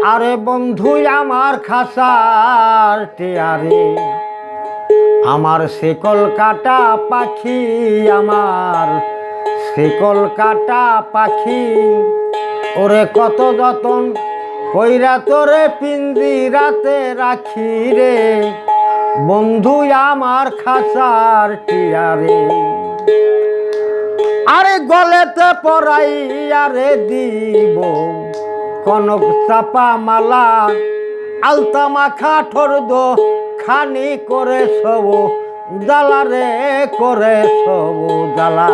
আরে বন্ধু আমার খাসার টিয়ারে, আমার শিকল কাটা পাখি, আমার শিকল কাটা পাখি। ওরে কত যতন কইরা তোরে পিঞ্জিরাতে রাখি রে, বন্ধু আমার খাসার টিয়ারে। আরে গলেতে পরাইয়া রে দিব কনক চাপা মালা, আলতা মাখা ঠর্দ খানি করে সব জ্বালা রে, করে সব জ্বালা।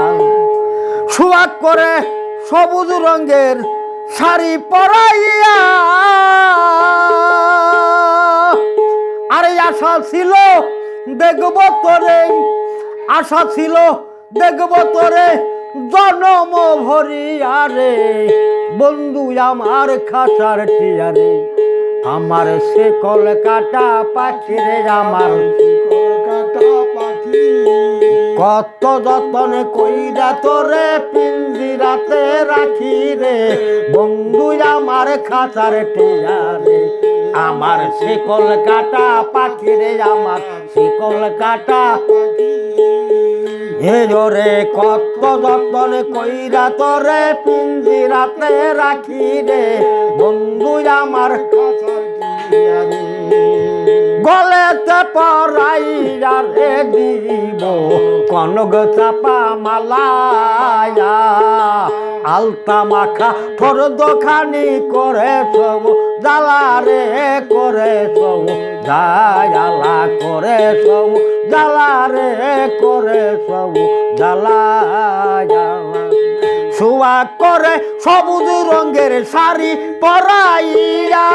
সুয়াগ করে সবুজ রঙের শাড়ি পরাইয়া, আরে আশা ছিল দেখব তোরে, আশা ছিল দেখব তোরে জনম ভরিয়া রে, বন্ধু আমার খাসার টিয়ারে। আমার শিকল কাটা পাখি রে, আমার শিকল কাটা পাখি। কত যতন কইরা তোরে পিঞ্জিরাতে রাখি রে, বন্ধু আমার খাসার টিয়ারে। আমার শিকল কাটা পাখি রে, আমার শিকল কাটা পাখি। হে জোরে কত যতন কইরা তোরে পিঞ্জিরাতে রাখি রে, বন্ধু আমার খাসার টিয়ারে। গলেতে পরাইয়া রে দিব কনক চাপা মালা, আলতা মাখা ফরদ খানি করে সব জ্বালা রে, করে সব জ্বালা, করে সব জ্বালা রে, করে সব জ্বালা জ্বালা। সুয়াগ করে সবুজ রঙের শাড়ি পরাইয়া,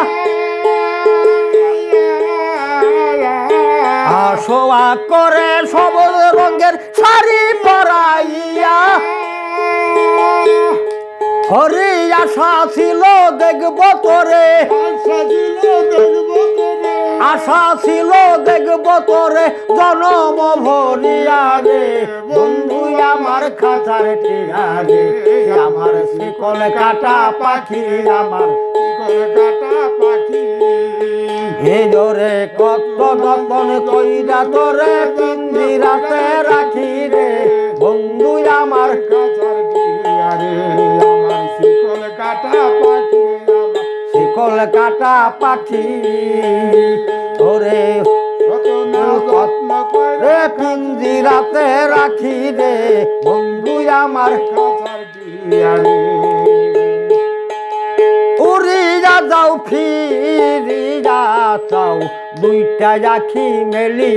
সোয়াগ করে সবুজ রঙের শাড়ি পরাইয়া। হরি আশা ছিল দেখব তোরে, আশা ছিল দেখব তোরে জনম ভরিয়া রে, বন্ধু আমার খাসার টিয়ারে। আমার শিকল কাটা পাখি, আমার শিকল কাটা পাখি। হে জোরে কত যতন কইরা তোরে পিঞ্জিরাতে রাখি রে, বন্ধু আমার খাসার টিয়ারে। আমার শিকল কাটা পাখি, আমার শিকল কাটা পাখি। ওরে যত্ন করে পিঞ্জিরাতে রাখি রে, বন্ধু আমার খাসার টিয়ারে। উড়িয়া যাও ফিরিয়া চাও দুইটা আখি মেলি,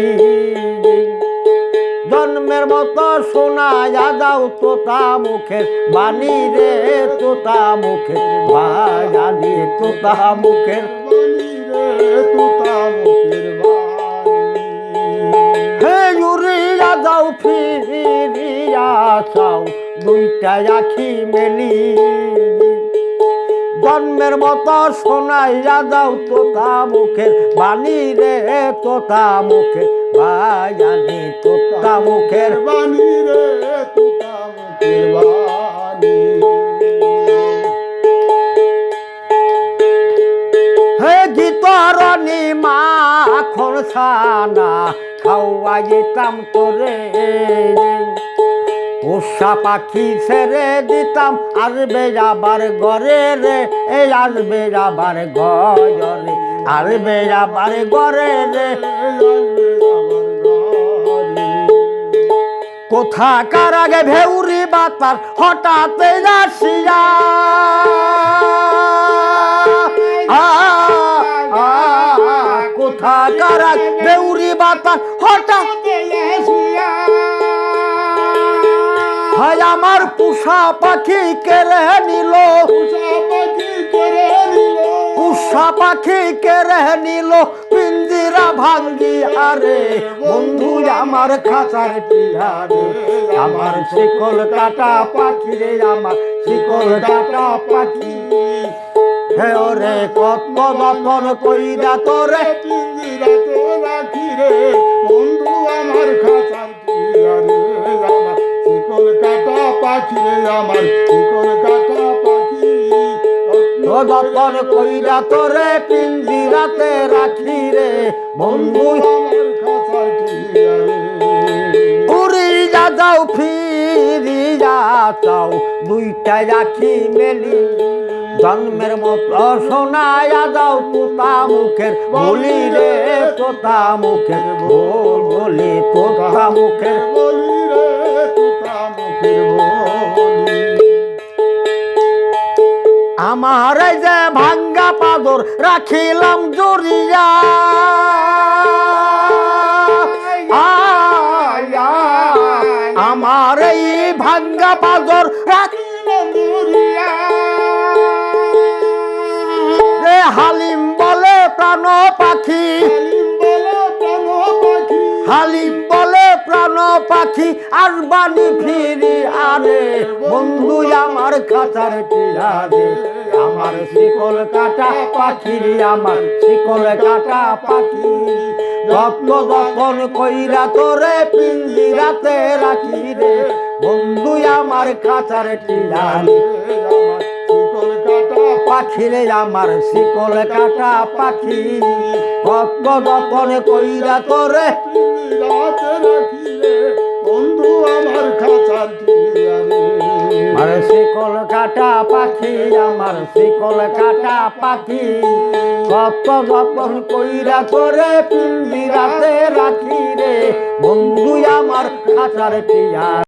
জন্মের মতো শোনায়া যাও তোতা মুখের বাণী রে, তোতা মুখের বাণী, তোতা মুখের বাণী রে, তোতা মুখের বাণী। হে উড়িয়া যাও ফিরিয়া চাও দুইটা আখি মেলি, জন্মের মতো শোনাইয়া যাও তোতা মুখের বাণী রে, তোতা মুখের বাণী, তোতা মুখের বাণী রে, তোতা মুখের বাণী। হে গীতরণী মাখন ছানা খাওয়া যেতাম তোরে, পোষা পাখি ছেড়ে দিতাম আসবে আবার ঘরে রে, এই আসবে আবার ঘরে, আসবে আবার ঘরে রে। কোথাকার আগে ভেউরি বাতাস হঠাৎ আসিয়া, কোথাকার আগে ভেউরি বাতাস হঠাৎ আসিয়া, হায় আমার পুষা পাখি কেড়ে নিল, পুষা পাখি কেড়ে নিল পিঞ্জিরা ভাঙ্গিয়া রে, বন্ধু আমার খাসার টিয়ারে। আমার শিকল কাটা পাখি রে, আমার শিকল কাটা পাখি। হে ওরে কত যতন কইরা তোরে পিঞ্জিরাতে রাখি রে, বন্ধু আমার খাসার টিয়ারে। আমার শিকল কাটা পাখি রে, আমার শিকল কাটা পাখি। যতন কইরা তোরে পিঞ্জিরাতে রাখি রে বন্ধু আমার খাঁচার টিয়া রে। উড়ি যা যাও ফিরি যা চাও দুইটাই রাখি মেলি জন্মের মতো শোনায়া যাও তোতা মুখের বলি রে তোতা মুখের বলি তোতা মুখের বলি রে তোতা মুখের বলি। আমার এই যে ভাঙ্গা পাদর রাখিলাম জড়িয়া আমার এই ভাঙ্গা পাদর রাখিলাম জড়িয়া রে হালিম বলে প্রাণ পাখি হালিম বলে প্রাণ পাখি আর বাণী ফিরি আরে বন্ধু আমার খাঁচার টিয়া রে আমার শিকল কাটা পাখি রে আমার শিকল কাটা পাখি যত্ন যতন কইরা তোরে পিঞ্জিরাতে রাখি রে বন্ধু আমার খাঁচার টিয়া রে পাখি রে আমার শিকল কাটা পাখি যত্ন যতন কইরা তোরে বন্ধু আমার খাঁচার টিয়া রে। আমার শিকল কাটা পাখি আমার শিকল কাটা পাখি কত যতন কইরা তোরে পিঞ্জিরাতে রাখি রে বন্ধু আমার খাঁচার টিয়া।